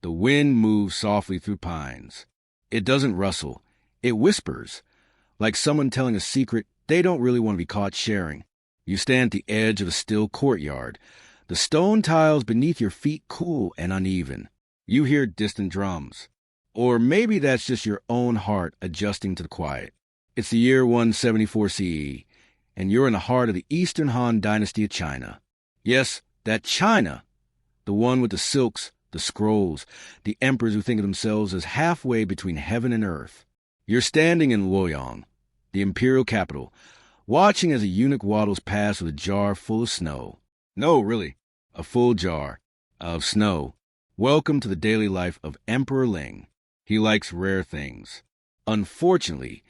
The wind moves softly through pines. It doesn't rustle. It whispers, like someone telling a secret they don't really want to be caught sharing. You stand at the edge of a still courtyard. The stone tiles beneath your feet cool and uneven. You hear distant drums. Or maybe that's just your own heart adjusting to the quiet. It's the year 174 CE, and you're in the heart of the Eastern Han Dynasty of China. Yes, that China. The one with the silks, the scrolls, the emperors who think of themselves as halfway between heaven and earth. You're standing in Luoyang, the imperial capital, watching as a eunuch waddles past with a jar full of snow. No, really, a full jar of snow. Welcome to the daily life of Emperor Ling. He likes rare things. Unfortunately,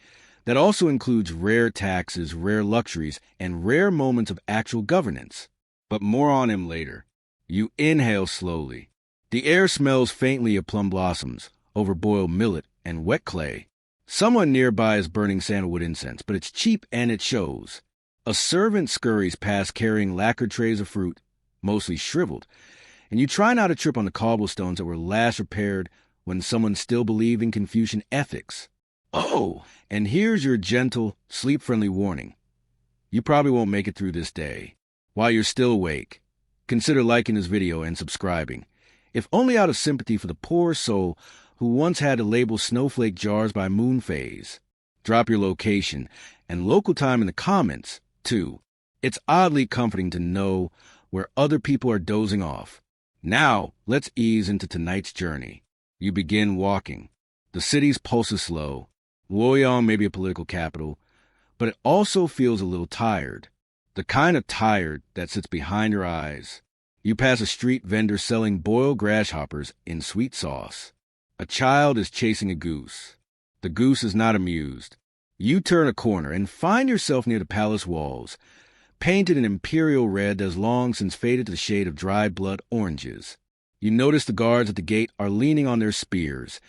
that also includes rare taxes, rare luxuries, and rare moments of actual governance. But more on him later. You inhale slowly. The air smells faintly of plum blossoms, overboiled millet, and wet clay. Someone nearby is burning sandalwood incense, but it's cheap and it shows. A servant scurries past carrying lacquered trays of fruit, mostly shriveled, and you try not to trip on the cobblestones that were last repaired when someone still believed in Confucian ethics. Oh, and here's your gentle, sleep-friendly warning. You probably won't make it through this day. While you're still awake, consider liking this video and subscribing, if only out of sympathy for the poor soul who once had to label snowflake jars by moon phase. Drop your location and local time in the comments, too. It's oddly comforting to know where other people are dozing off. Now, let's ease into tonight's journey. You begin walking. The city's pulse is slow. Luoyang may be a political capital, but it also feels a little tired. The kind of tired that sits behind your eyes. You pass a street vendor selling boiled grasshoppers in sweet sauce. A child is chasing a goose. The goose is not amused. You turn a corner and find yourself near the palace walls, painted in imperial red that has long since faded to the shade of dried blood oranges. You notice the guards at the gate are leaning on their spears,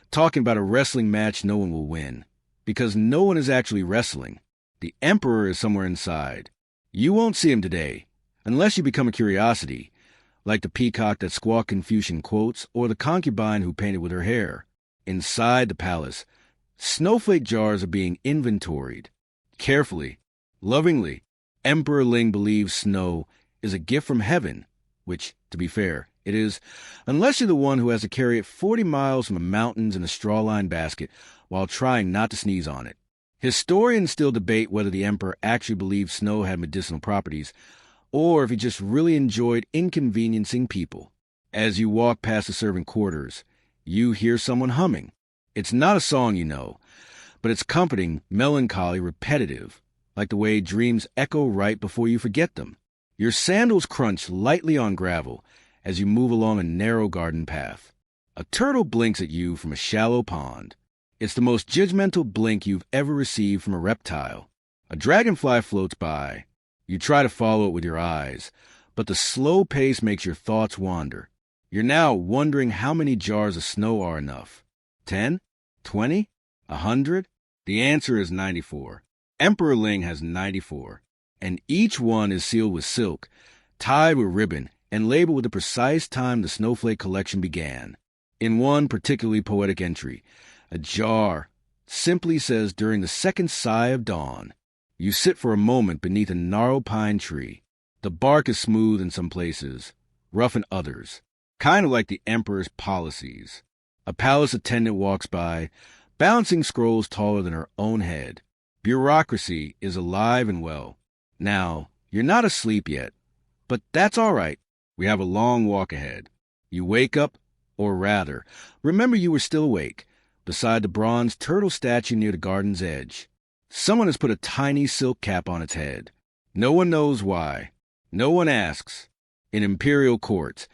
talking about a wrestling match no one will win, because no one is actually wrestling. The emperor is somewhere inside. You won't see him today, unless you become a curiosity, like the peacock that squawked Confucian quotes or the concubine who painted with her hair. Inside the palace, snowflake jars are being inventoried. Carefully, lovingly, Emperor Ling believes snow is a gift from heaven, which, to be fair, it is, unless you're the one who has to carry it 40 miles from the mountains in a straw-lined basket while trying not to sneeze on it. Historians still debate whether the emperor actually believed snow had medicinal properties, or if he just really enjoyed inconveniencing people. As you walk past the servant quarters, you hear someone humming. It's not a song you know, but it's comforting, melancholy, repetitive, like the way dreams echo right before you forget them. Your sandals crunch lightly on gravel as you move along a narrow garden path. A turtle blinks at you from a shallow pond. It's the most judgmental blink you've ever received from a reptile. A dragonfly floats by. You try to follow it with your eyes, but the slow pace makes your thoughts wander. You're now wondering how many jars of snow are enough. 10? 20? 100? The answer is 94. Emperor Ling has 94, and each one is sealed with silk, tied with ribbon, and labeled with the precise time the snowflake collection began. In one particularly poetic entry, a jar simply says during the second sigh of dawn. You sit for a moment beneath a gnarled pine tree. The bark is smooth in some places, rough in others, kind of like the emperor's policies. A palace attendant walks by, balancing scrolls taller than her own head. Bureaucracy is alive and well. Now, you're not asleep yet, but that's all right. We have a long walk ahead. You wake up, or rather, remember you were still awake, beside the bronze turtle statue near the garden's edge. Someone has put a tiny silk cap on its head. No one knows why. No one asks. In imperial courts,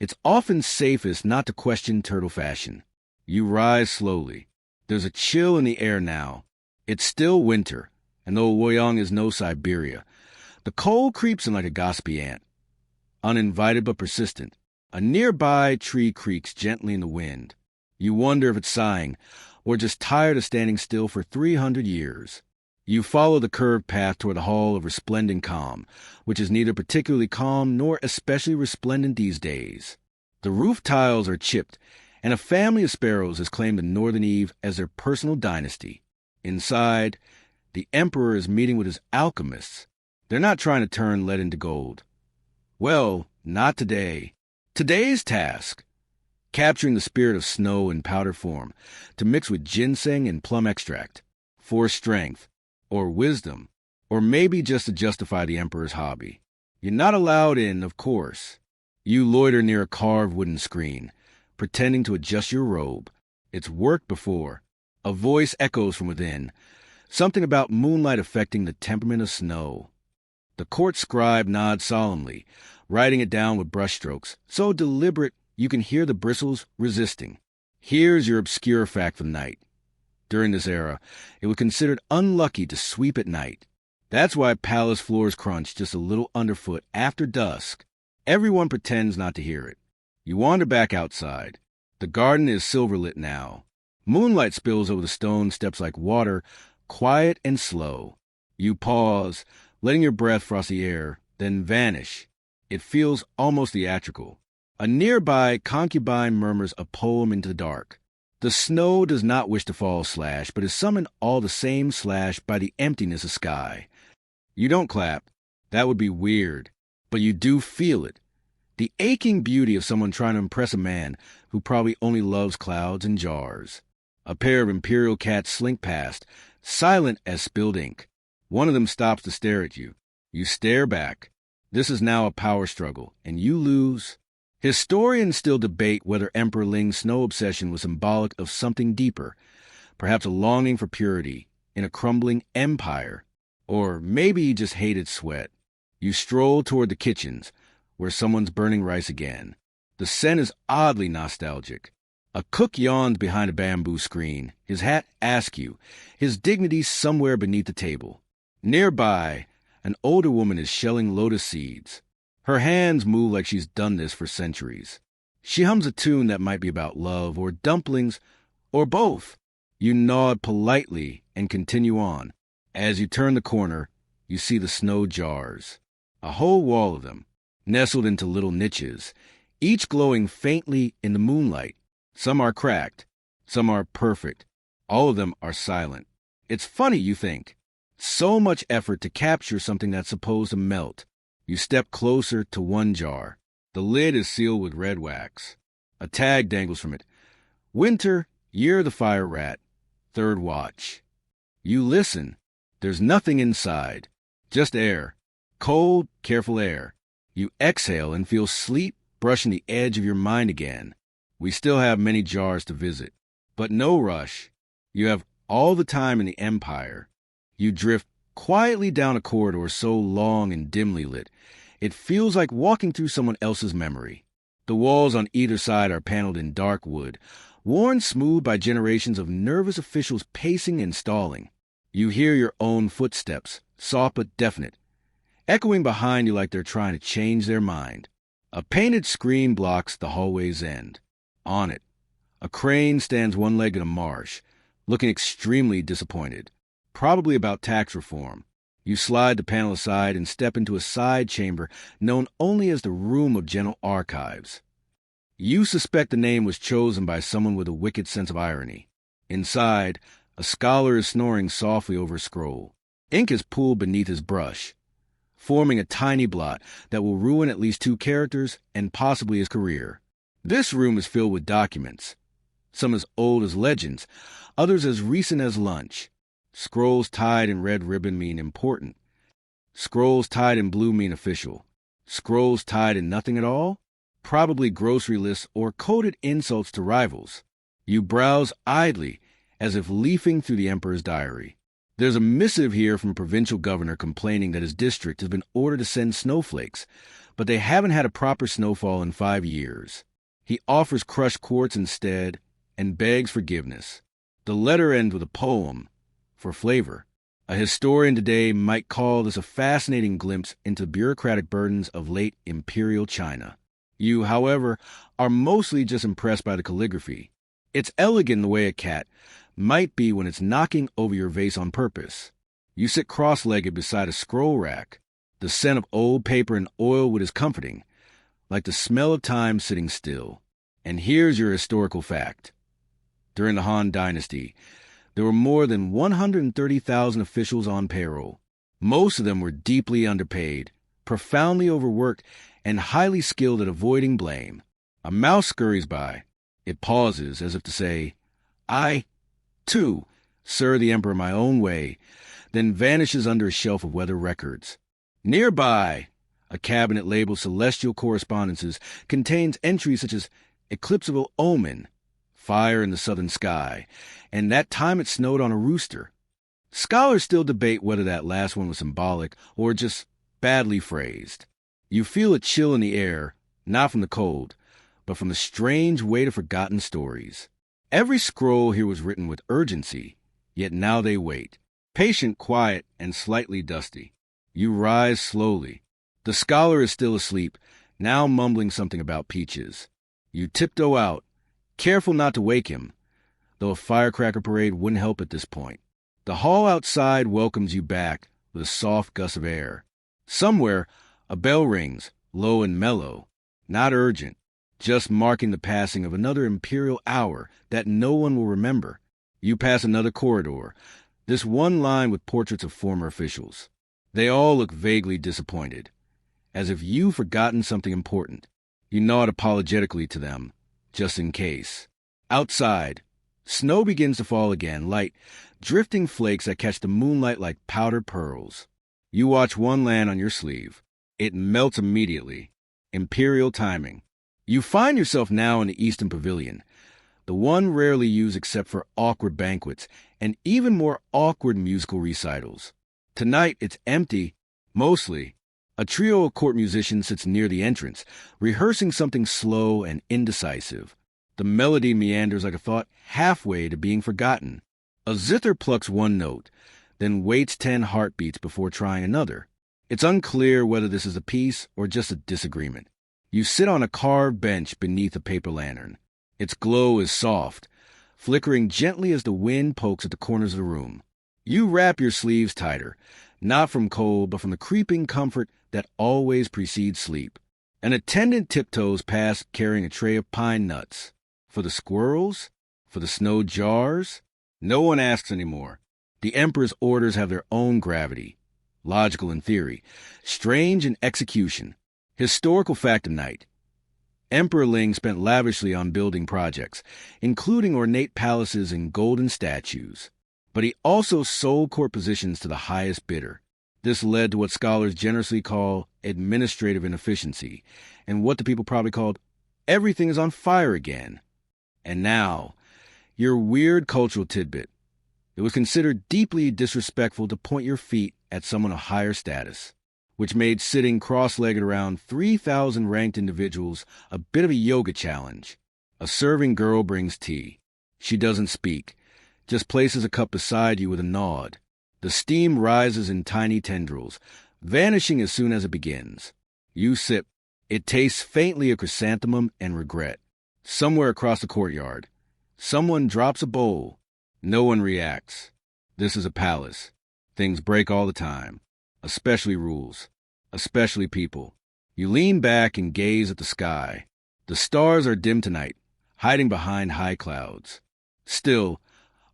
it's often safest not to question turtle fashion. You rise slowly. There's a chill in the air now. It's still winter, and though Luoyang is no Siberia, the cold creeps in like a gossipy ant. Uninvited but persistent, a nearby tree creaks gently in the wind. You wonder if it's sighing, or just tired of standing still for 300 years. You follow the curved path toward the hall of resplendent calm, which is neither particularly calm nor especially resplendent these days. The roof tiles are chipped, and a family of sparrows has claimed the northern eave as their personal dynasty. Inside, the emperor is meeting with his alchemists. They're not trying to turn lead into gold. Well, not today. Today's task: capturing the spirit of snow in powder form to mix with ginseng and plum extract for strength, or wisdom, or maybe just to justify the emperor's hobby. You're not allowed in, of course. You loiter near a carved wooden screen, pretending to adjust your robe. It's worked before. A voice echoes from within, something about moonlight affecting the temperament of snow. The court scribe nods solemnly, writing it down with brushstrokes, so deliberate you can hear the bristles resisting. Here's your obscure fact for the night. During this era, it was considered unlucky to sweep at night. That's why palace floors crunch just a little underfoot after dusk. Everyone pretends not to hear it. You wander back outside. The garden is silver-lit now. Moonlight spills over the stone steps like water, quiet and slow. You pause, letting your breath frost the air, then vanish. It feels almost theatrical. A nearby concubine murmurs a poem into the dark. The snow does not wish to fall slash, but is summoned all the same slash by the emptiness of sky. You don't clap. That would be weird. But you do feel it. The aching beauty of someone trying to impress a man who probably only loves clouds and jars. A pair of imperial cats slink past, silent as spilled ink. One of them stops to stare at you. You stare back. This is now a power struggle, and you lose. Historians still debate whether Emperor Ling's snow obsession was symbolic of something deeper, perhaps a longing for purity in a crumbling empire, or maybe he just hated sweat. You stroll toward the kitchens, where someone's burning rice again. The scent is oddly nostalgic. A cook yawns behind a bamboo screen, his hat askew, his dignity somewhere beneath the table. Nearby, an older woman is shelling lotus seeds. Her hands move like she's done this for centuries. She hums a tune that might be about love or dumplings, or both. You nod politely and continue on. As you turn the corner, you see the snow jars. A whole wall of them, nestled into little niches, each glowing faintly in the moonlight. Some are cracked, some are perfect, all of them are silent. It's funny, you think. So much effort to capture something that's supposed to melt. You step closer to one jar. The lid is sealed with red wax. A tag dangles from it. Winter, year of the fire rat, third watch. You listen. There's nothing inside, just air. Cold, careful air. You exhale and feel sleep brushing the edge of your mind again. We still have many jars to visit, but no rush. You have all the time in the empire. You drift quietly down a corridor so long and dimly lit, it feels like walking through someone else's memory. The walls on either side are paneled in dark wood, worn smooth by generations of nervous officials pacing and stalling. You hear your own footsteps, soft but definite, echoing behind you like they're trying to change their mind. A painted screen blocks the hallway's end. On it, a crane stands one-legged in a marsh, looking extremely disappointed, probably about tax reform. You slide the panel aside and step into a side chamber known only as the Room of General Archives. You suspect the name was chosen by someone with a wicked sense of irony. Inside, a scholar is snoring softly over a scroll. Ink is pooled beneath his brush, forming a tiny blot that will ruin at least 2 characters and possibly his career. This room is filled with documents, some as old as legends, others as recent as lunch. Scrolls tied in red ribbon mean important. Scrolls tied in blue mean official. Scrolls tied in nothing at all? Probably grocery lists or coded insults to rivals. You browse idly, as if leafing through the emperor's diary. There's a missive here from a provincial governor complaining that his district has been ordered to send snowflakes, but they haven't had a proper snowfall in 5 years. He offers crushed quartz instead and begs forgiveness. The letter ends with a poem, for flavor. A historian today might call this a fascinating glimpse into the bureaucratic burdens of late imperial China. You, however, are mostly just impressed by the calligraphy. It's elegant in the way a cat might be when it's knocking over your vase on purpose. You sit cross-legged beside a scroll rack. The scent of old paper and oil wood is comforting. like the smell of time sitting still. And here's your historical fact. During the Han Dynasty, there were more than 130,000 officials on payroll. Most of them were deeply underpaid, profoundly overworked, and highly skilled at avoiding blame. A mouse scurries by. It pauses as if to say, "I, too, serve the emperor my own way," then vanishes under a shelf of weather records. Nearby, a cabinet labeled Celestial Correspondences contains entries such as eclipse of omen, fire in the southern sky, and that time it snowed on a rooster. Scholars still debate whether that last one was symbolic or just badly phrased. You feel a chill in the air, not from the cold, but from the strange weight of forgotten stories. Every scroll here was written with urgency, yet now they wait, patient, quiet, and slightly dusty. You rise slowly. The scholar is still asleep, now mumbling something about peaches. You tiptoe out, careful not to wake him, though a firecracker parade wouldn't help at this point. The hall outside welcomes you back with a soft gust of air. Somewhere, a bell rings, low and mellow, not urgent, just marking the passing of another imperial hour that no one will remember. You pass another corridor, this one lined with portraits of former officials. They all look vaguely disappointed, as if you've forgotten something important. You nod apologetically to them, just in case. Outside, snow begins to fall again, light, drifting flakes that catch the moonlight like powdered pearls. You watch one land on your sleeve. It melts immediately. Imperial timing. You find yourself now in the Eastern Pavilion, the one rarely used except for awkward banquets and even more awkward musical recitals. Tonight it's empty, mostly. A trio of court musicians sits near the entrance, rehearsing something slow and indecisive. The melody meanders like a thought halfway to being forgotten. A zither plucks one note, then waits 10 heartbeats before trying another. It's unclear whether this is a piece or just a disagreement. You sit on a carved bench beneath a paper lantern. Its glow is soft, flickering gently as the wind pokes at the corners of the room. You wrap your sleeves tighter, not from cold, but from the creeping comfort that always precedes sleep. An attendant tiptoes past carrying a tray of pine nuts. For the squirrels? For the snow jars? No one asks anymore. The emperor's orders have their own gravity. Logical in theory, strange in execution. Historical fact of night. Emperor Ling spent lavishly on building projects, including ornate palaces and golden statues. But he also sold court positions to the highest bidder. This led to what scholars generously call administrative inefficiency, and what the people probably called everything is on fire again. And now, your weird cultural tidbit. It was considered deeply disrespectful to point your feet at someone of higher status, which made sitting cross-legged around 3,000 ranked individuals a bit of a yoga challenge. A serving girl brings tea. She doesn't speak, just places a cup beside you with a nod. The steam rises in tiny tendrils, vanishing as soon as it begins. You sip. It tastes faintly of chrysanthemum and regret. Somewhere across the courtyard, someone drops a bowl. No one reacts. This is a palace. Things break all the time. Especially rules. Especially people. You lean back and gaze at the sky. The stars are dim tonight, hiding behind high clouds. Still,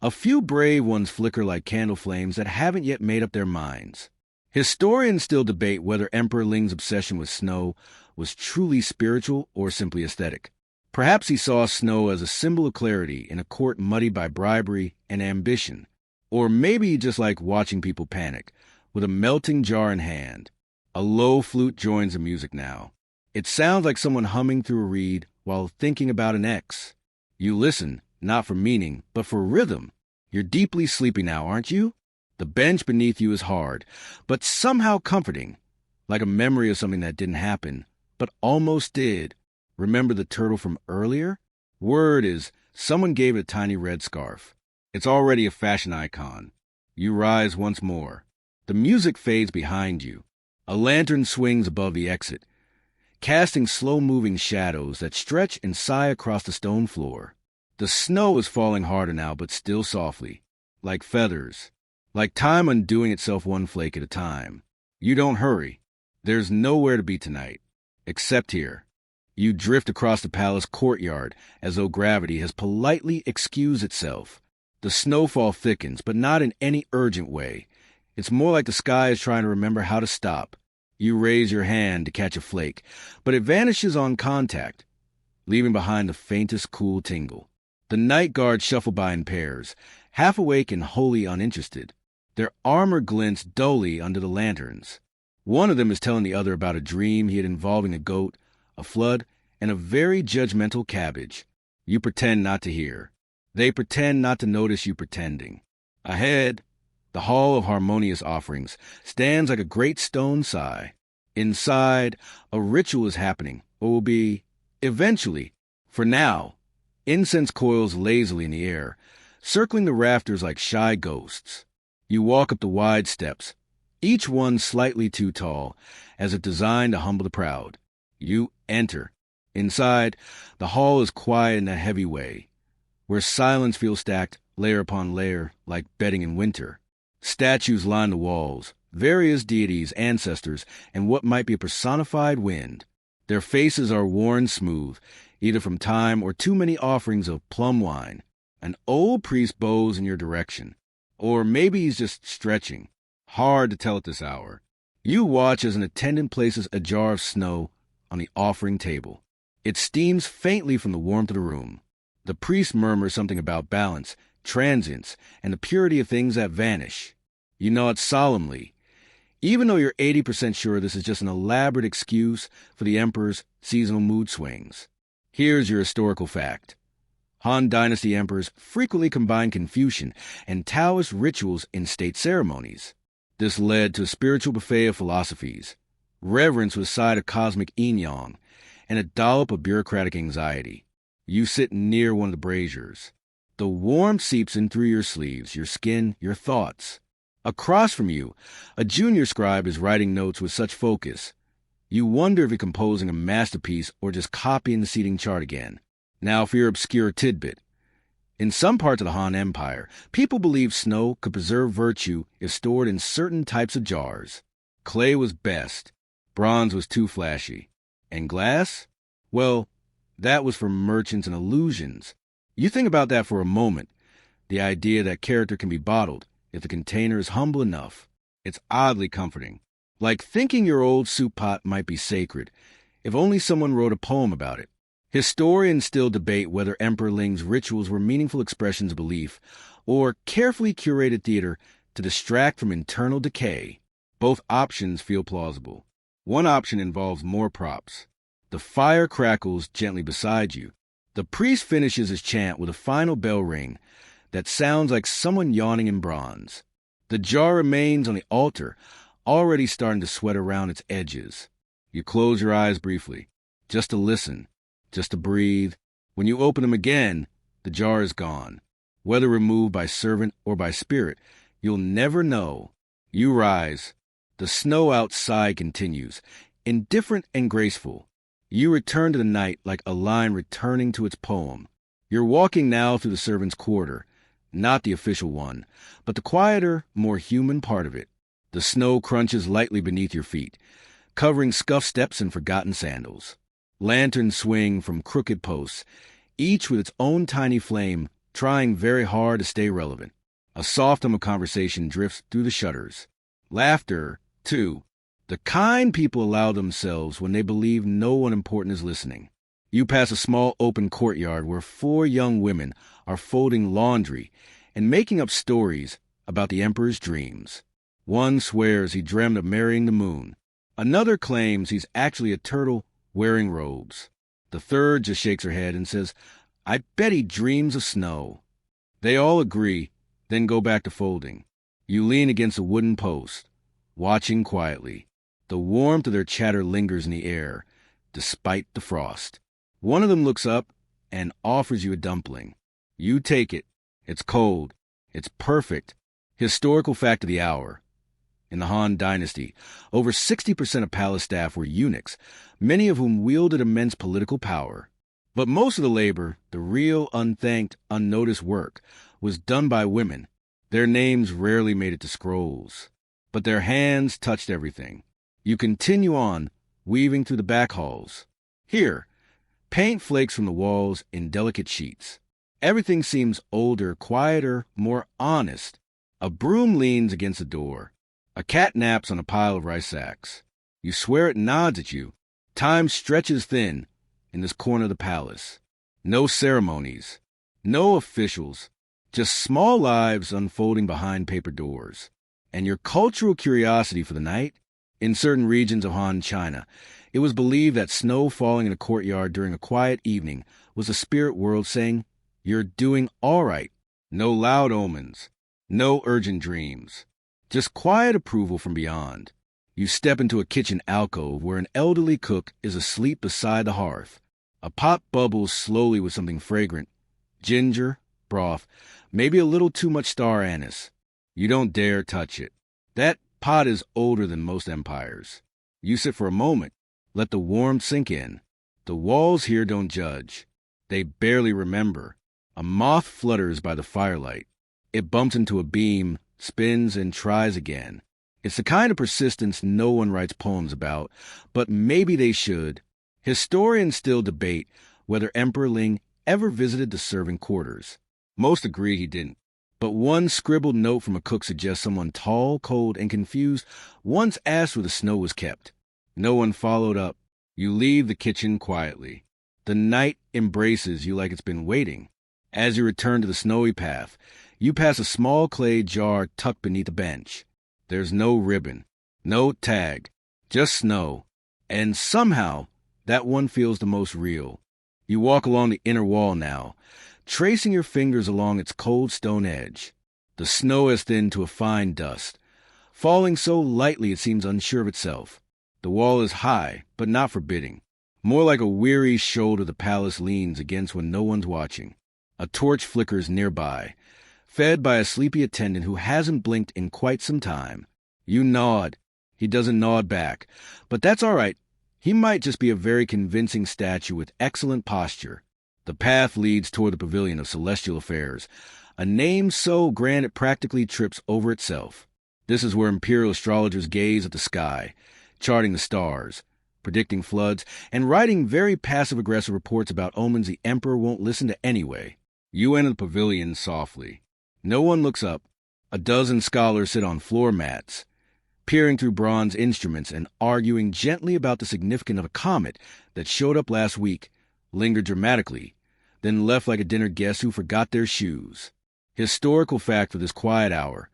a few brave ones flicker like candle flames that haven't yet made up their minds. Historians still debate whether Emperor Ling's obsession with snow was truly spiritual or simply aesthetic. Perhaps he saw snow as a symbol of clarity in a court muddied by bribery and ambition. Or maybe he just liked watching people panic, with a melting jar in hand. A low flute joins the music now. It sounds like someone humming through a reed while thinking about an ex. You listen, not for meaning, but for rhythm. You're deeply sleepy now, aren't you? The bench beneath you is hard, but somehow comforting, like a memory of something that didn't happen, but almost did. Remember the turtle from earlier? Word is, someone gave it a tiny red scarf. It's already a fashion icon. You rise once more. The music fades behind you. A lantern swings above the exit, casting slow-moving shadows that stretch and sigh across the stone floor. The snow is falling harder now, but still softly, like feathers, like time undoing itself one flake at a time. You don't hurry. There's nowhere to be tonight, except here. You drift across the palace courtyard as though gravity has politely excused itself. The snowfall thickens, but not in any urgent way. It's more like the sky is trying to remember how to stop. You raise your hand to catch a flake, but it vanishes on contact, leaving behind the faintest cool tingle. The night guards shuffle by in pairs, half awake and wholly uninterested. Their armor glints dully under the lanterns. One of them is telling the other about a dream he had involving a goat, a flood, and a very judgmental cabbage. You pretend not to hear. They pretend not to notice you pretending. Ahead, the Hall of Harmonious Offerings stands like a great stone sigh. Inside, a ritual is happening, or will be, eventually. For now, incense coils lazily in the air, circling the rafters like shy ghosts. You walk up the wide steps, each one slightly too tall, as if designed to humble the proud. You enter. Inside, the hall is quiet in a heavy way, where silence feels stacked layer upon layer like bedding in winter. Statues line the walls, various deities, ancestors, and what might be a personified wind. Their faces are worn smooth, either from time or too many offerings of plum wine. An old priest bows in your direction. Or maybe he's just stretching. Hard to tell at this hour. You watch as an attendant places a jar of snow on the offering table. It steams faintly from the warmth of the room. The priest murmurs something about balance, transience, and the purity of things that vanish. You nod solemnly, even though you're 80% sure this is just an elaborate excuse for the emperor's seasonal mood swings. Here's your historical fact. Han Dynasty emperors frequently combined Confucian and Taoist rituals in state ceremonies. This led to a spiritual buffet of philosophies, reverence with a side of cosmic yin-yang, and a dollop of bureaucratic anxiety. You sit near one of the braziers. The warmth seeps in through your sleeves, your skin, your thoughts. Across from you, a junior scribe is writing notes with such focus. You wonder if he's composing a masterpiece or just copying the seating chart again. Now for your obscure tidbit. In some parts of the Han Empire, people believed snow could preserve virtue if stored in certain types of jars. Clay was best. Bronze was too flashy. And glass? Well, that was for merchants and illusions. You think about that for a moment. The idea that character can be bottled if the container is humble enough. It's oddly comforting. Like thinking your old soup pot might be sacred, if only someone wrote a poem about it. Historians still debate whether Emperor Ling's rituals were meaningful expressions of belief or carefully curated theater to distract from internal decay. Both options feel plausible. One option involves more props. The fire crackles gently beside you. The priest finishes his chant with a final bell ring that sounds like someone yawning in bronze. The jar remains on the altar, already starting to sweat around its edges. You close your eyes briefly, just to listen, just to breathe. When you open them again, the jar is gone. Whether removed by servant or by spirit, you'll never know. You rise. The snow outside continues, indifferent and graceful. You return to the night like a line returning to its poem. You're walking now through the servants' quarter, not the official one, but the quieter, more human part of it. The snow crunches lightly beneath your feet, covering scuffed steps and forgotten sandals. Lanterns swing from crooked posts, each with its own tiny flame, trying very hard to stay relevant. A soft hum of conversation drifts through the shutters. Laughter, too. The kind people allow themselves when they believe no one important is listening. You pass a small open courtyard where 4 young women are folding laundry and making up stories about the emperor's dreams. One swears he dreamed of marrying the moon. Another claims he's actually a turtle wearing robes. The third just shakes her head and says, "I bet he dreams of snow." They all agree, then go back to folding. You lean against a wooden post, watching quietly. The warmth of their chatter lingers in the air, despite the frost. One of them looks up and offers you a dumpling. You take it. It's cold. It's perfect. Historical fact of the hour. In the Han Dynasty, over 60% of palace staff were eunuchs, many of whom wielded immense political power. But most of the labor, the real, unthanked, unnoticed work, was done by women. Their names rarely made it to scrolls, but their hands touched everything. You continue on, weaving through the back halls. Here, Paint flakes from the walls in delicate sheets. Everything seems older, quieter, more honest. A broom leans against the door. A cat naps on a pile of rice sacks. You swear it nods at you. Time stretches thin in this corner of the palace. No ceremonies. No officials. Just small lives unfolding behind paper doors. And your cultural curiosity for the night? In certain regions of Han China, it was believed that snow falling in a courtyard during a quiet evening was the spirit world saying, "You're doing all right." No loud omens. No urgent dreams. Just quiet approval from beyond. You step into a kitchen alcove where an elderly cook is asleep beside the hearth. A pot bubbles slowly with something fragrant. Ginger, broth, maybe a little too much star anise. You don't dare touch it. That pot is older than most empires. You sit for a moment, let the warmth sink in. The walls here don't judge. They barely remember. A moth flutters by the firelight. It bumps into a beam, spins, and tries again. It's the kind of persistence no one writes poems about, but maybe they should. Historians still debate whether Emperor Ling ever visited the serving quarters. Most agree he didn't. But one scribbled note from a cook suggests someone tall, cold, and confused once asked where the snow was kept. No one followed up. You leave the kitchen quietly. The night embraces you like it's been waiting. As you return to the snowy path, you pass a small clay jar tucked beneath a bench. There's no ribbon, no tag, just snow. And somehow, that one feels the most real. You walk along the inner wall now, tracing your fingers along its cold stone edge. The snow has thinned to a fine dust, falling so lightly it seems unsure of itself. The wall is high, but not forbidding. More like a weary shoulder the palace leans against when no one's watching. A torch flickers nearby, fed by a sleepy attendant who hasn't blinked in quite some time. You nod. He doesn't nod back, but that's all right. He might just be a very convincing statue with excellent posture. The path leads toward the pavilion of celestial affairs, a name so grand it practically trips over itself. This is where imperial astrologers gaze at the sky, charting the stars, predicting floods, and writing very passive-aggressive reports about omens the emperor won't listen to anyway. You enter the pavilion softly. No one looks up. A dozen scholars sit on floor mats, peering through bronze instruments and arguing gently about the significance of a comet that showed up last week, lingered dramatically, then left like a dinner guest who forgot their shoes. Historical fact for this quiet hour.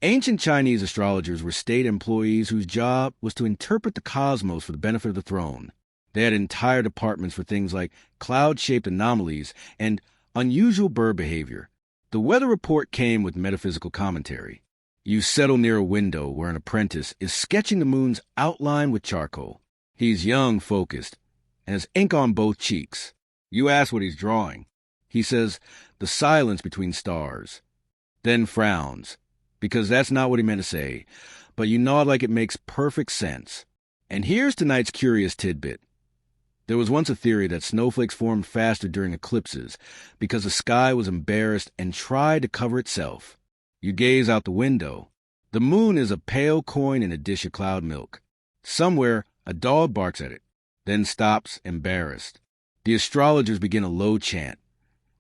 Ancient Chinese astrologers were state employees whose job was to interpret the cosmos for the benefit of the throne. They had entire departments for things like cloud-shaped anomalies and unusual bird behavior. The weather report came with metaphysical commentary. You settle near a window where an apprentice is sketching the moon's outline with charcoal. He's young, focused, and has ink on both cheeks. You ask what he's drawing. He says, the silence between stars. Then frowns, because that's not what he meant to say, but you nod like it makes perfect sense. And here's tonight's curious tidbit. There was once a theory that snowflakes formed faster during eclipses because the sky was embarrassed and tried to cover itself. You gaze out the window. The moon is a pale coin in a dish of cloud milk. Somewhere, a dog barks at it, then stops, embarrassed. The astrologers begin a low chant.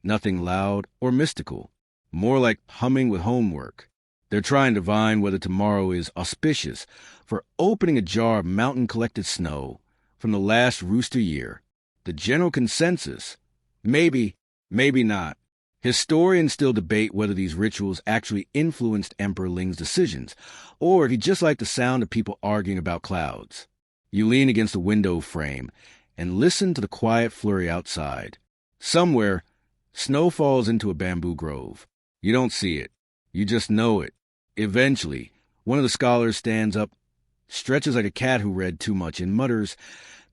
Nothing loud or mystical, more like humming with homework. They're trying to divine whether tomorrow is auspicious for opening a jar of mountain-collected snow from the last rooster year. The general consensus, maybe, maybe not. Historians still debate whether these rituals actually influenced Emperor Ling's decisions, or if he just liked the sound of people arguing about clouds. You lean against the window frame and listen to the quiet flurry outside. Somewhere, snow falls into a bamboo grove. You don't see it. You just know it. Eventually, one of the scholars stands up, stretches like a cat who read too much, and mutters,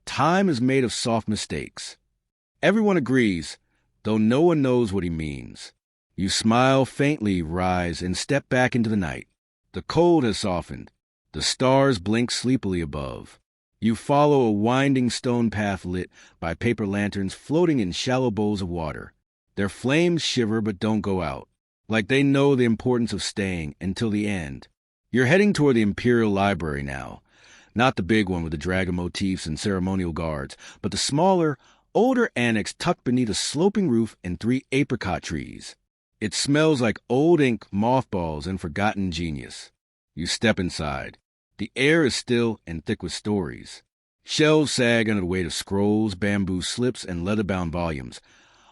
"Time is made of soft mistakes." Everyone agrees, though no one knows what he means. You smile faintly, rise, and step back into the night. The cold has softened. The stars blink sleepily above. You follow a winding stone path lit by paper lanterns floating in shallow bowls of water. Their flames shiver but don't go out, like they know the importance of staying until the end. You're heading toward the Imperial Library now. Not the big one with the dragon motifs and ceremonial guards, but the smaller, older annex tucked beneath a sloping roof and 3 apricot trees. It smells like old ink, mothballs, and forgotten genius. You step inside. The air is still and thick with stories. Shelves sag under the weight of scrolls, bamboo slips, and leather-bound volumes,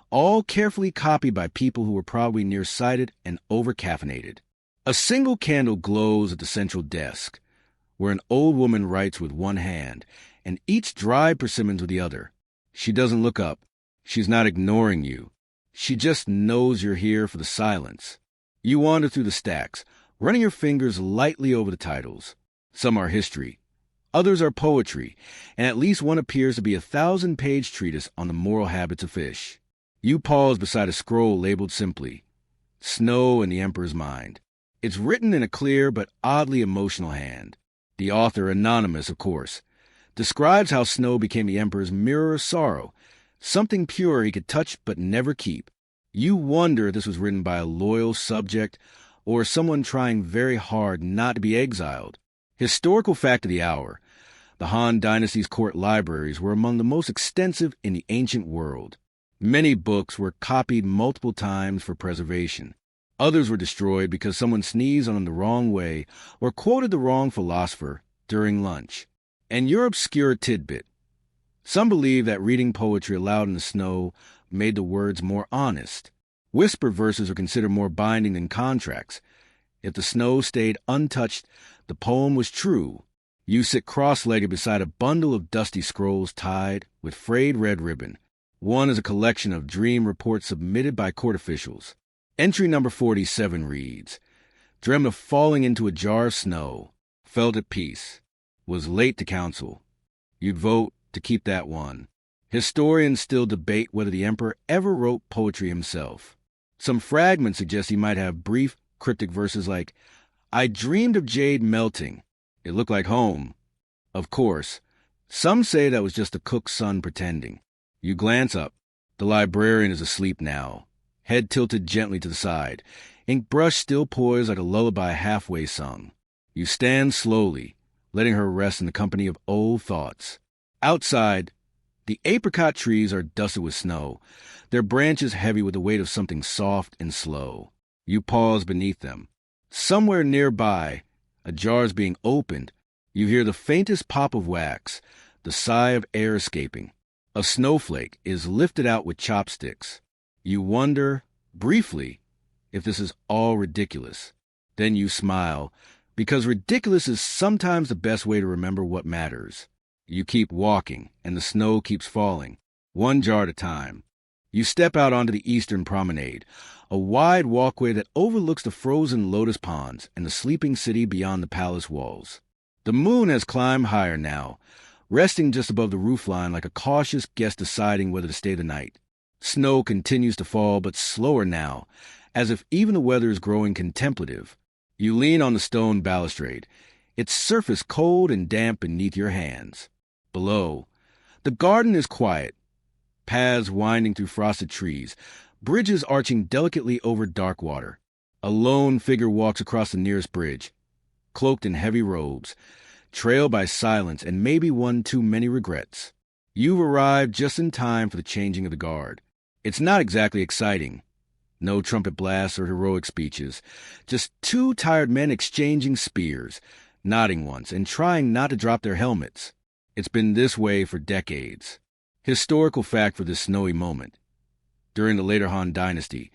all carefully copied by people who were probably nearsighted and over-caffeinated. A single candle glows at the central desk, where an old woman writes with one hand and eats dried persimmons with the other. She doesn't look up. She's not ignoring you. She just knows you're here for the silence. You wander through the stacks, running your fingers lightly over the titles. Some are history. Others are poetry, and at least one appears to be a 1,000-page treatise on the moral habits of fish. You pause beside a scroll labeled simply, Snow in the Emperor's Mind. It's written in a clear but oddly emotional hand. The author, anonymous of course, describes how Snow became the Emperor's mirror of sorrow, something pure he could touch but never keep. You wonder if this was written by a loyal subject or someone trying very hard not to be exiled. Historical fact of the hour. The Han Dynasty's court libraries were among the most extensive in the ancient world. Many books were copied multiple times for preservation. Others were destroyed because someone sneezed on them the wrong way or quoted the wrong philosopher during lunch. And your obscure tidbit. Some believe that reading poetry aloud in the snow made the words more honest. Whisper verses are considered more binding than contracts. If the snow stayed untouched, the poem was true. You sit cross-legged beside a bundle of dusty scrolls tied with frayed red ribbon. One is a collection of dream reports submitted by court officials. Entry number 47 reads, dreamt of falling into a jar of snow, felt at peace, was late to council. You'd vote to keep that one. Historians still debate whether the emperor ever wrote poetry himself. Some fragments suggest he might have brief, cryptic verses like, I dreamed of jade melting. It looked like home. Of course, some say that was just a cook's son pretending. You glance up. The librarian is asleep now, head tilted gently to the side, ink brush still poised like a lullaby halfway sung. You stand slowly, letting her rest in the company of old thoughts. Outside, the apricot trees are dusted with snow, their branches heavy with the weight of something soft and slow. You pause beneath them. Somewhere nearby, a jar is being opened. You hear the faintest pop of wax, the sigh of air escaping. A snowflake is lifted out with chopsticks. You wonder, briefly, if this is all ridiculous. Then you smile, because ridiculous is sometimes the best way to remember what matters. You keep walking, and the snow keeps falling, one jar at a time. You step out onto the eastern promenade, a wide walkway that overlooks the frozen lotus ponds and the sleeping city beyond the palace walls. The moon has climbed higher now, resting just above the roofline like a cautious guest deciding whether to stay the night. Snow continues to fall, but slower now, as if even the weather is growing contemplative. You lean on the stone balustrade, its surface cold and damp beneath your hands. Below, the garden is quiet, paths winding through frosted trees, bridges arching delicately over dark water. A lone figure walks across the nearest bridge, cloaked in heavy robes, trailed by silence and maybe one too many regrets. You've arrived just in time for the changing of the guard. It's not exactly exciting. No trumpet blasts or heroic speeches, just two tired men exchanging spears, nodding once and trying not to drop their helmets. It's been this way for decades. Historical fact for this snowy moment. During the later Han Dynasty,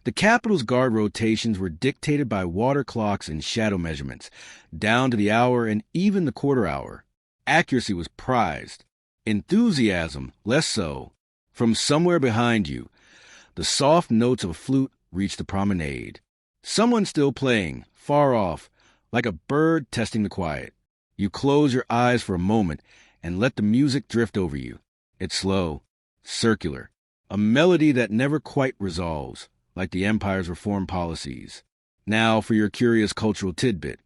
the capital's guard rotations were dictated by water clocks and shadow measurements, down to the hour and even the quarter hour. Accuracy was prized. Enthusiasm, less so. From somewhere behind you, the soft notes of a flute reach the promenade. Someone still playing, far off, like a bird testing the quiet. You close your eyes for a moment and let the music drift over you. It's slow, circular, a melody that never quite resolves, like the empire's reform policies. Now for your curious cultural tidbit.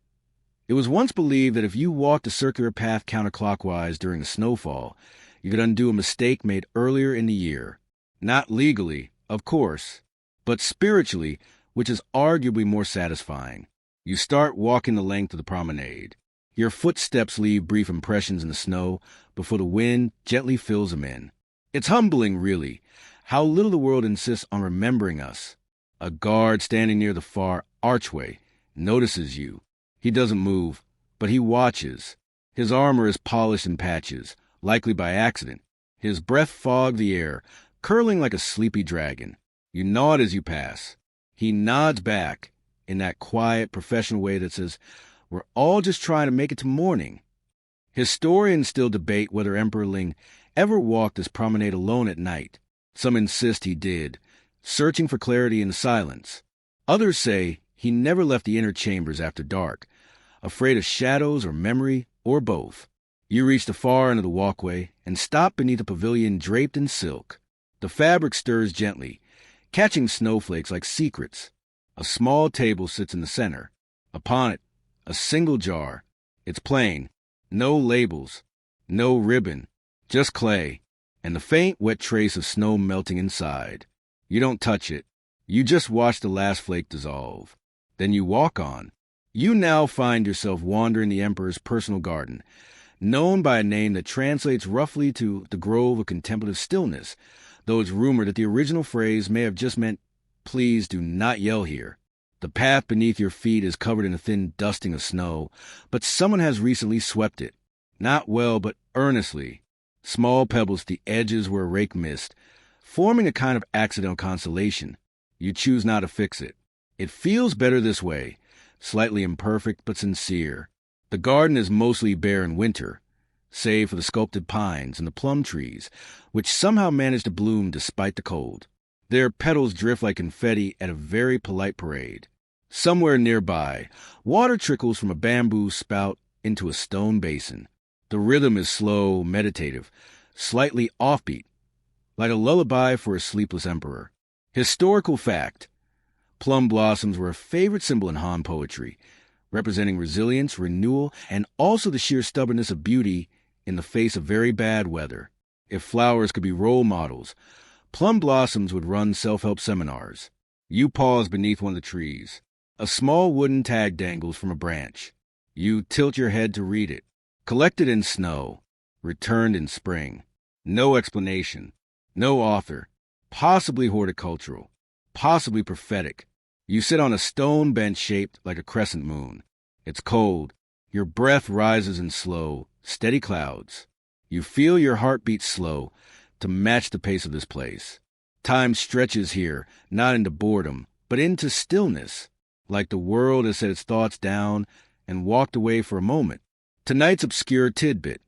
It was once believed that if you walked a circular path counterclockwise during a snowfall, you could undo a mistake made earlier in the year. Not legally, of course, but spiritually, which is arguably more satisfying. You start walking the length of the promenade. Your footsteps leave brief impressions in the snow before the wind gently fills them in. It's humbling, really, how little the world insists on remembering us. A guard standing near the far archway notices you. He doesn't move, but he watches. His armor is polished in patches, likely by accident. His breath fogs the air, curling like a sleepy dragon. You nod as you pass. He nods back in that quiet, professional way that says, "We're all just trying to make it to morning." Historians still debate whether Emperor Ling ever walked this promenade alone at night. Some insist he did, searching for clarity in silence. Others say he never left the inner chambers after dark, afraid of shadows or memory, or both. You reach the far end of the walkway and stop beneath a pavilion draped in silk. The fabric stirs gently, catching snowflakes like secrets. A small table sits in the center. Upon it, a single jar. It's plain. No labels. No ribbon. Just clay. And the faint, wet trace of snow melting inside. You don't touch it. You just watch the last flake dissolve. Then you walk on. You now find yourself wandering the Emperor's personal garden, known by a name that translates roughly to the Grove of Contemplative Stillness, though it's rumored that the original phrase may have just meant, "Please do not yell here." The path beneath your feet is covered in a thin dusting of snow, but someone has recently swept it. Not well, but earnestly. Small pebbles at the edges where a rake missed, forming a kind of accidental constellation. You choose not to fix it. It feels better this way, slightly imperfect but sincere. The garden is mostly bare in winter, save for the sculpted pines and the plum trees, which somehow manage to bloom despite the cold. Their petals drift like confetti at a very polite parade. Somewhere nearby, water trickles from a bamboo spout into a stone basin. The rhythm is slow, meditative, slightly offbeat, like a lullaby for a sleepless emperor. Historical fact: plum blossoms were a favorite symbol in Han poetry, representing resilience, renewal, and also the sheer stubbornness of beauty in the face of very bad weather. If flowers could be role models, plum blossoms would run self-help seminars. You pause beneath one of the trees. A small wooden tag dangles from a branch. You tilt your head to read it. Collected in snow, returned in spring. No explanation. No author. Possibly horticultural. Possibly prophetic. You sit on a stone bench shaped like a crescent moon. It's cold. Your breath rises in slow, steady clouds. You feel your heart beat slow to match the pace of this place. Time stretches here, not into boredom, but into stillness, like the world has set its thoughts down and walked away for a moment. Tonight's obscure tidbit.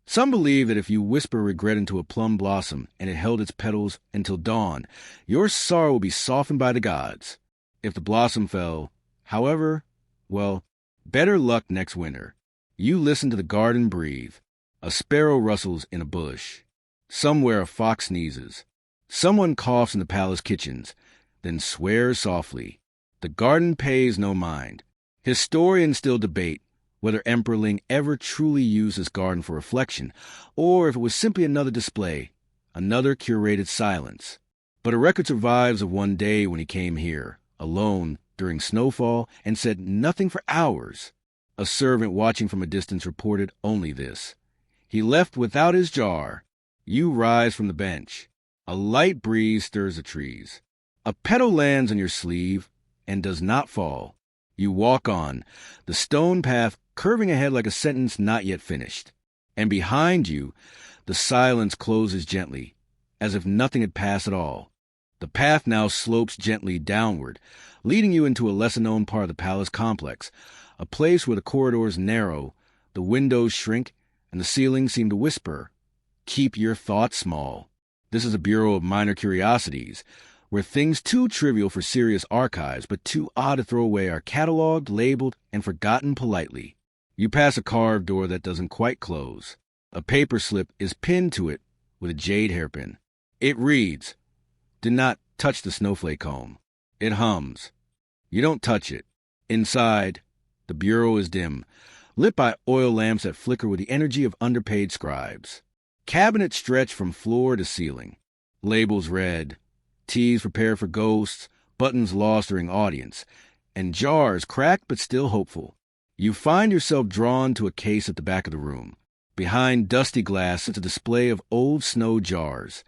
Some believe that if you whisper regret into a plum blossom and it held its petals until dawn, your sorrow will be softened by the gods. If the blossom fell, however, well, better luck next winter. You listen to the garden breathe. A sparrow rustles in a bush. Somewhere a fox sneezes. Someone coughs in the palace kitchens, then swears softly. The garden pays no mind. Historians still debate whether Emperor Ling ever truly used his garden for reflection, or if it was simply another display, another curated silence. But a record survives of one day when he came here, alone, during snowfall, and said nothing for hours. A servant watching from a distance reported only this: he left without his jar. You rise from the bench. A light breeze stirs the trees. A petal lands on your sleeve and does not fall. You walk on, the stone path curving ahead like a sentence not yet finished. And behind you, the silence closes gently, as if nothing had passed at all. The path now slopes gently downward, leading you into a lesser-known part of the palace complex, a place where the corridors narrow, the windows shrink, and the ceilings seem to whisper, "Keep your thoughts small." This is a bureau of minor curiosities, where things too trivial for serious archives but too odd to throw away are cataloged, labeled, and forgotten politely. You pass a carved door that doesn't quite close. A paper slip is pinned to it with a jade hairpin. It reads, "Do not touch the snowflake comb." It hums. You don't touch it. Inside, the bureau is dim, lit by oil lamps that flicker with the energy of underpaid scribes. Cabinets stretch from floor to ceiling. Labels read, teas prepared for ghosts, buttons lost during audience, and jars cracked but still hopeful. You find yourself drawn to a case at the back of the room. Behind dusty glass sits a display of old snow jars,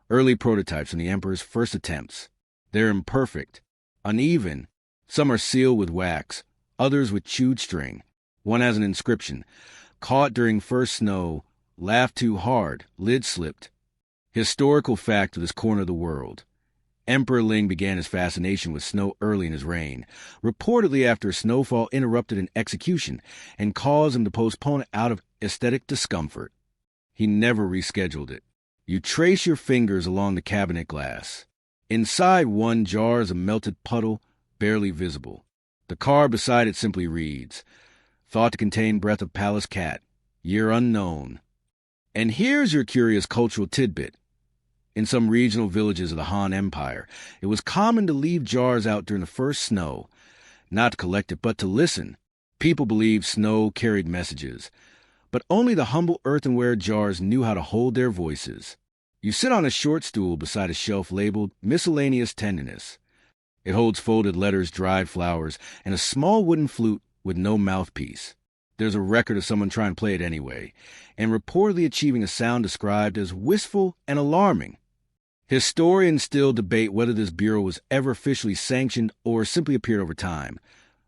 early prototypes from the emperor's first attempts. They're imperfect, uneven. Some are sealed with wax, others with chewed string. One has an inscription: "Caught during first snow, laughed too hard, lid slipped." Historical fact of this corner of the world. Emperor Ling began his fascination with snow early in his reign, reportedly after a snowfall interrupted an execution and caused him to postpone it out of aesthetic discomfort. He never rescheduled it. You trace your fingers along the cabinet glass. Inside one jar is a melted puddle, barely visible. The card beside it simply reads, "Thought to contain breath of palace cat, year unknown." And here's your curious cultural tidbit. In some regional villages of the Han Empire, it was common to leave jars out during the first snow, not to collect it, but to listen. People believed snow carried messages, but only the humble earthenware jars knew how to hold their voices. You sit on a short stool beside a shelf labeled Miscellaneous Tenderness. It holds folded letters, dried flowers, and a small wooden flute with no mouthpiece. There's a record of someone trying to play it anyway, and reportedly achieving a sound described as wistful and alarming. Historians still debate whether this bureau was ever officially sanctioned or simply appeared over time,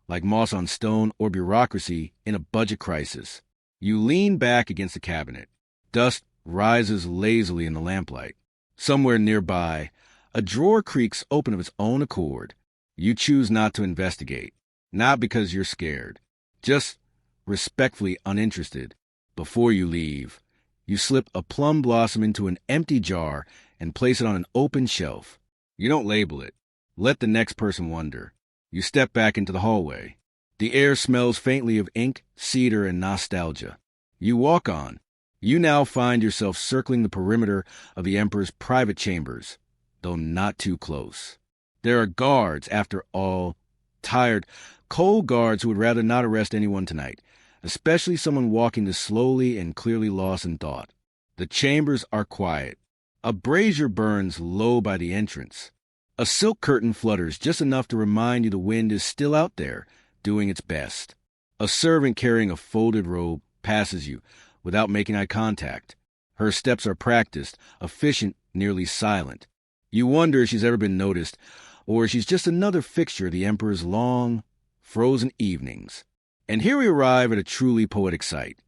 like moss on stone or bureaucracy in a budget crisis. You lean back against the cabinet. Dust rises lazily in the lamplight. Somewhere nearby, a drawer creaks open of its own accord. You choose not to investigate, not because you're scared, just respectfully uninterested. Before you leave, you slip a plum blossom into an empty jar and place it on an open shelf. You don't label it. Let the next person wonder. You step back into the hallway. The air smells faintly of ink, cedar, and nostalgia. You walk on. You now find yourself circling the perimeter of the emperor's private chambers, though not too close. There are guards, after all, tired, cold guards who would rather not arrest anyone tonight, especially someone walking this slowly and clearly lost in thought. The chambers are quiet. A brazier burns low by the entrance. A silk curtain flutters just enough to remind you the wind is still out there, doing its best. A servant carrying a folded robe passes you without making eye contact. Her steps are practiced, efficient, nearly silent. You wonder if she's ever been noticed, or if she's just another fixture of the emperor's long, frozen evenings. And here we arrive at a truly poetic sight.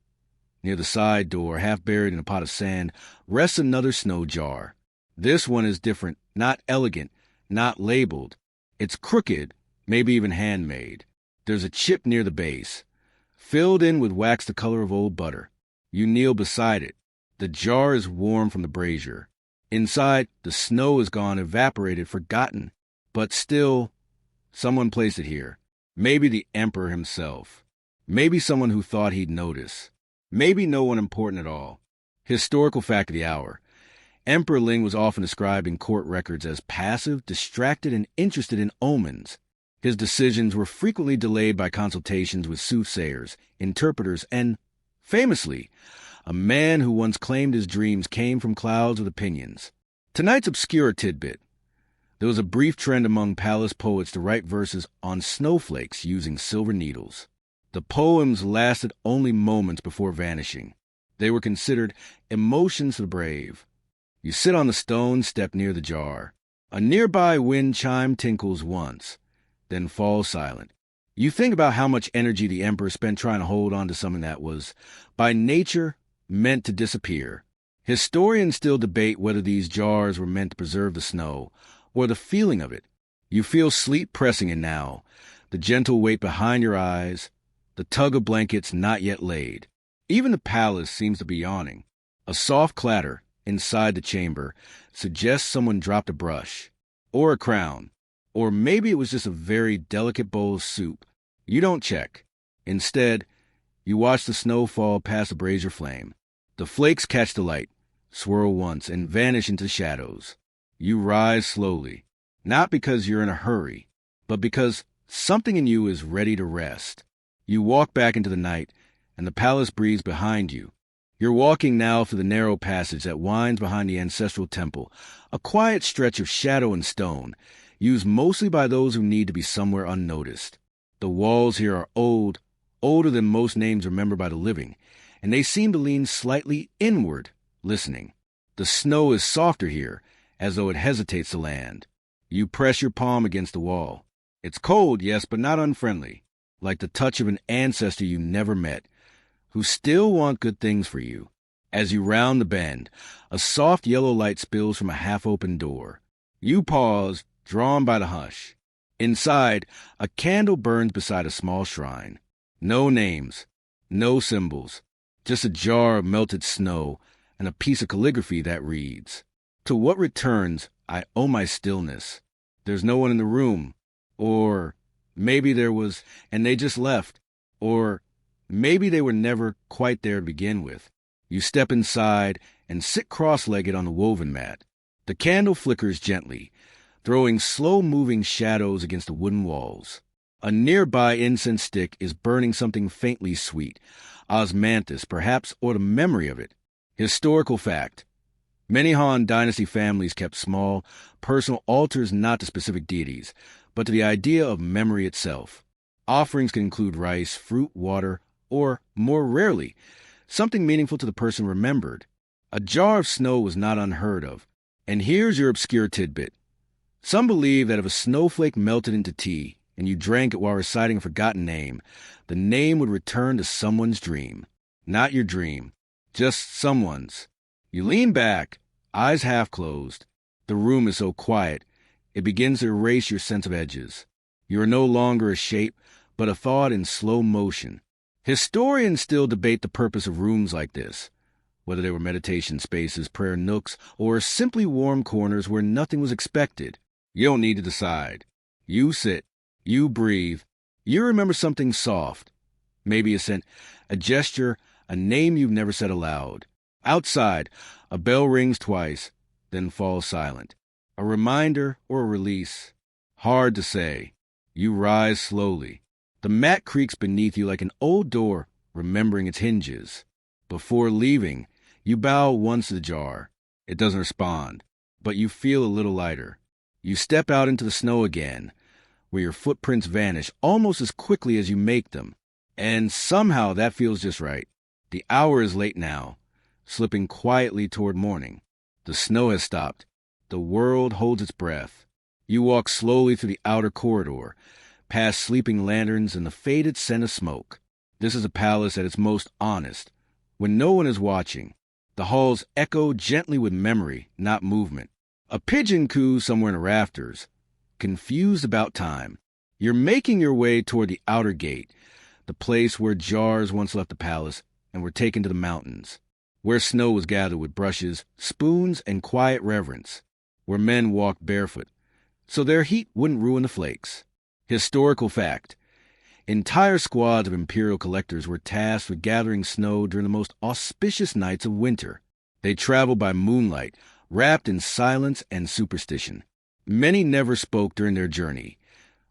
Near the side door, half buried in a pot of sand, rests another snow jar. This one is different, not elegant, not labeled. It's crooked, maybe even handmade. There's a chip near the base, filled in with wax the color of old butter. You kneel beside it. The jar is warm from the brazier. Inside, the snow is gone, evaporated, forgotten. But still, someone placed it here. Maybe the emperor himself. Maybe someone who thought he'd notice. Maybe no one important at all. Historical fact of the hour. Emperor Ling was often described in court records as passive, distracted, and interested in omens. His decisions were frequently delayed by consultations with soothsayers, interpreters, and, famously, a man who once claimed his dreams came from clouds with opinions. Tonight's obscure tidbit. There was a brief trend among palace poets to write verses on snowflakes using silver needles. The poems lasted only moments before vanishing. They were considered emotions for the brave. You sit on the stone step near the jar. A nearby wind chime tinkles once, then falls silent. You think about how much energy the emperor spent trying to hold on to something that was, by nature, meant to disappear. Historians still debate whether these jars were meant to preserve the snow, or the feeling of it. You feel sleep pressing in now, the gentle weight behind your eyes, the tug of blankets not yet laid. Even the palace seems to be yawning. A soft clatter inside the chamber suggests someone dropped a brush, or a crown, or maybe it was just a very delicate bowl of soup. You don't check. Instead, you watch the snow fall past the brazier flame. The flakes catch the light, swirl once, and vanish into shadows. You rise slowly, not because you're in a hurry, but because something in you is ready to rest. You walk back into the night, and the palace breathes behind you. You're walking now through the narrow passage that winds behind the ancestral temple, a quiet stretch of shadow and stone, used mostly by those who need to be somewhere unnoticed. The walls here are old, older than most names remembered by the living, and they seem to lean slightly inward, listening. The snow is softer here, as though it hesitates to land. You press your palm against the wall. It's cold, yes, but not unfriendly, like the touch of an ancestor you never met, who still want good things for you. As you round the bend, a soft yellow light spills from a half-open door. You pause, drawn by the hush. Inside, a candle burns beside a small shrine. No names, no symbols, just a jar of melted snow and a piece of calligraphy that reads, "To what returns I owe my stillness." There's no one in the room. Or maybe there was, and they just left. Or maybe they were never quite there to begin with. You step inside and sit cross-legged on the woven mat. The candle flickers gently, throwing slow-moving shadows against the wooden walls. A nearby incense stick is burning something faintly sweet, osmanthus perhaps, or the memory of it. Historical fact. Many Han Dynasty families kept small, personal altars not to specific deities, but to the idea of memory itself. Offerings can include rice, fruit, water, or, more rarely, something meaningful to the person remembered. A jar of snow was not unheard of. And here's your obscure tidbit. Some believe that if a snowflake melted into tea and you drank it while reciting a forgotten name, the name would return to someone's dream. Not your dream, just someone's. You lean back, eyes half closed. The room is so quiet, it begins to erase your sense of edges. You are no longer a shape, but a thought in slow motion. Historians still debate the purpose of rooms like this, whether they were meditation spaces, prayer nooks, or simply warm corners where nothing was expected. You don't need to decide. You sit, you breathe, you remember something soft, maybe a scent, a gesture, a name you've never said aloud. Outside, a bell rings twice, then falls silent. A reminder or a release? Hard to say. You rise slowly. The mat creaks beneath you like an old door, remembering its hinges. Before leaving, you bow once to the jar. It doesn't respond, but you feel a little lighter. You step out into the snow again, where your footprints vanish almost as quickly as you make them. And somehow that feels just right. The hour is late now, slipping quietly toward morning. The snow has stopped. The world holds its breath. You walk slowly through the outer corridor, past sleeping lanterns and the faded scent of smoke. This is a palace at its most honest, when no one is watching. The halls echo gently with memory, not movement. A pigeon coos somewhere in the rafters, confused about time. You're making your way toward the outer gate, the place where jars once left the palace and were taken to the mountains, where snow was gathered with brushes, spoons, and quiet reverence, where men walked barefoot, so their heat wouldn't ruin the flakes. Historical fact. Entire squads of imperial collectors were tasked with gathering snow during the most auspicious nights of winter. They traveled by moonlight, wrapped in silence and superstition. Many never spoke during their journey,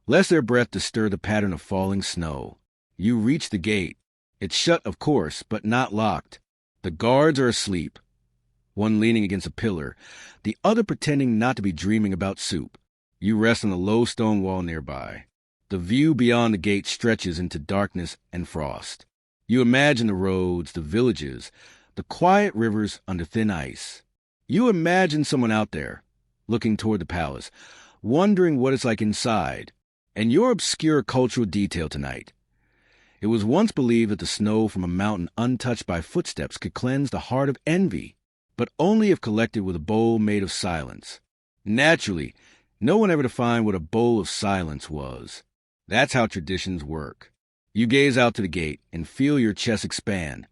lest their breath disturb the pattern of falling snow. You reach the gate. It's shut, of course, but not locked. The guards are asleep, one leaning against a pillar, the other pretending not to be dreaming about soup. You rest on the low stone wall nearby. The view beyond the gate stretches into darkness and frost. You imagine the roads, the villages, the quiet rivers under thin ice. You imagine someone out there, looking toward the palace, wondering what it's like inside. And your obscure cultural detail tonight. It was once believed that the snow from a mountain untouched by footsteps could cleanse the heart of envy, but only if collected with a bowl made of silence. Naturally, no one ever defined what a bowl of silence was. That's how traditions work. You gaze out to the gate and feel your chest expand,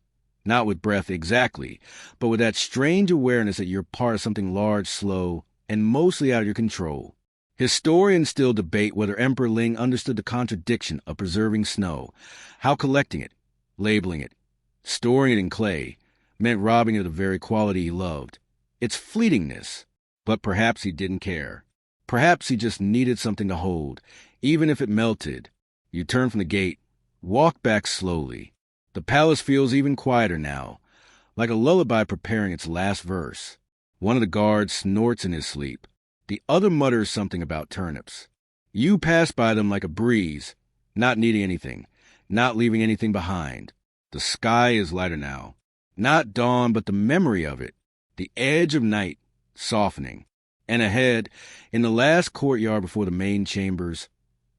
not with breath exactly, but with that strange awareness that you're part of something large, slow, and mostly out of your control. Historians still debate whether Emperor Ling understood the contradiction of preserving snow, how collecting it, labeling it, storing it in clay, meant robbing it of the very quality he loved, its fleetingness. But perhaps he didn't care. Perhaps he just needed something to hold, even if it melted. You turn from the gate, walk back slowly. The palace feels even quieter now, like a lullaby preparing its last verse. One of the guards snorts in his sleep. The other mutters something about turnips. You pass by them like a breeze, not needing anything, not leaving anything behind. The sky is lighter now. Not dawn, but the memory of it. The edge of night softening. And ahead, in the last courtyard before the main chambers,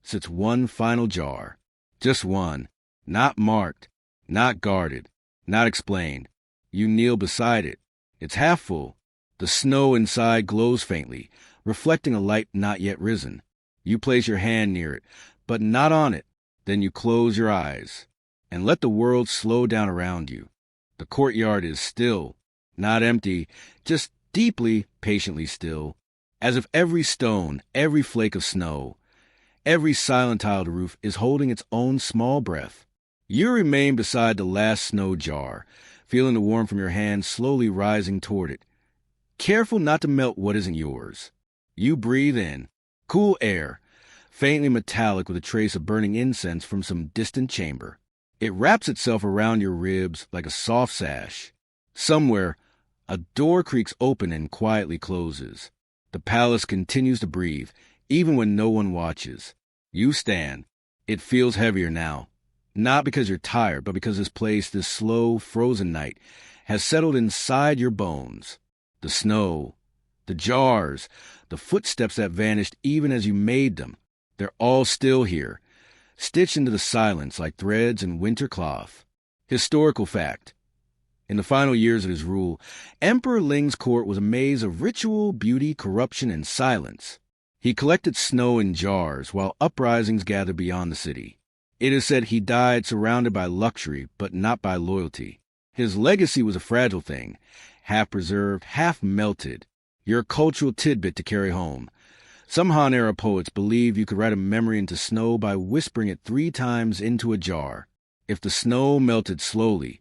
sits one final jar. Just one. Not marked, not guarded, not explained. You kneel beside it. It's half full. The snow inside glows faintly, reflecting a light not yet risen. You place your hand near it, but not on it. Then you close your eyes and let the world slow down around you. The courtyard is still, not empty, just deeply, patiently still, as if every stone, every flake of snow, every silent tile of the roof is holding its own small breath. You remain beside the last snow jar, feeling the warmth from your hand slowly rising toward it, careful not to melt what isn't yours. You breathe in, cool air, faintly metallic with a trace of burning incense from some distant chamber. It wraps itself around your ribs like a soft sash. Somewhere, a door creaks open and quietly closes. The palace continues to breathe, even when no one watches. You stand. It feels heavier now. Not because you're tired, but because this place, this slow, frozen night, has settled inside your bones. The snow, the jars, the footsteps that vanished even as you made them, they're all still here, stitched into the silence like threads in winter cloth. Historical fact. In the final years of his rule, Emperor Ling's court was a maze of ritual, beauty, corruption, and silence. He collected snow in jars while uprisings gathered beyond the city. It is said he died surrounded by luxury, but not by loyalty. His legacy was a fragile thing, half preserved, half melted, your cultural tidbit to carry home. Some Han-era poets believe you could write a memory into snow by whispering it 3 times into a jar. If the snow melted slowly,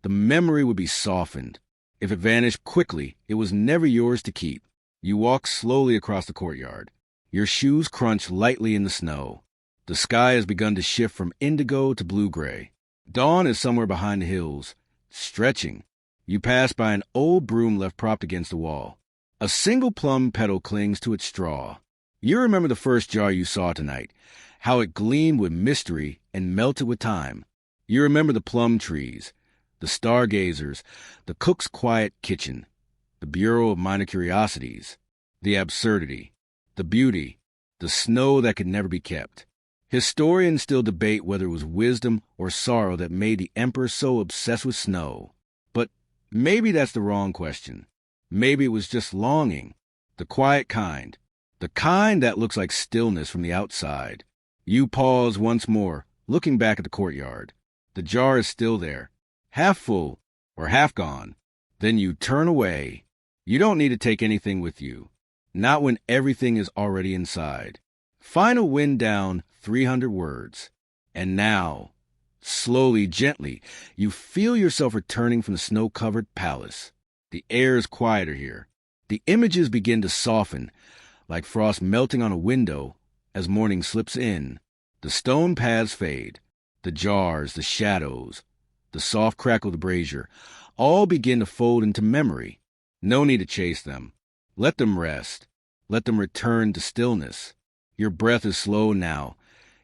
the memory would be softened. If it vanished quickly, it was never yours to keep. You walk slowly across the courtyard. Your shoes crunch lightly in the snow. The sky has begun to shift from indigo to blue-gray. Dawn is somewhere behind the hills, stretching. You pass by an old broom left propped against the wall. A single plum petal clings to its straw. You remember the first jar you saw tonight, how it gleamed with mystery and melted with time. You remember the plum trees, the stargazers, the cook's quiet kitchen, the Bureau of Minor Curiosities, the absurdity, the beauty, the snow that could never be kept. Historians still debate whether it was wisdom or sorrow that made the emperor so obsessed with snow. But maybe that's the wrong question. Maybe it was just longing, the quiet kind, the kind that looks like stillness from the outside. You pause once more, looking back at the courtyard. The jar is still there, half full or half gone. Then you turn away. You don't need to take anything with you, not when everything is already inside. Final wind down 300 words. And now, slowly, gently, you feel yourself returning from the snow-covered palace. The air is quieter here. The images begin to soften, like frost melting on a window as morning slips in. The stone paths fade. The jars, the shadows, the soft crackle of the brazier, all begin to fold into memory. No need to chase them. Let them rest. Let them return to stillness. Your breath is slow now,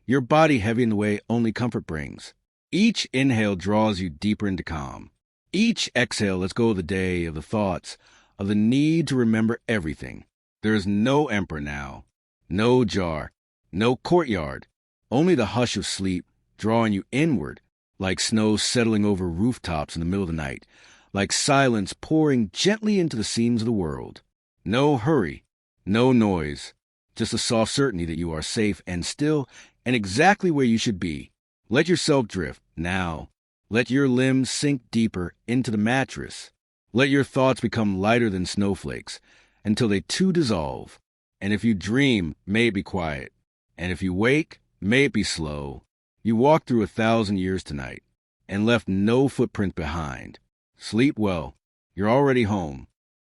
your body heavy in the way only comfort brings. Each inhale draws you deeper into calm. Each exhale lets go of the day, of the thoughts, of the need to remember everything. There is no emperor now, no jar, no courtyard, only the hush of sleep drawing you inward, like snow settling over rooftops in the middle of the night, like silence pouring gently into the seams of the world. No hurry, no noise. Just a soft certainty that you are safe and still and exactly where you should be. Let yourself drift, now. Let your limbs sink deeper into the mattress. Let your thoughts become lighter than snowflakes until they too dissolve. And if you dream, may it be quiet. And if you wake, may it be slow. You walked through 1,000 years tonight and left no footprint behind. Sleep well. You're already home.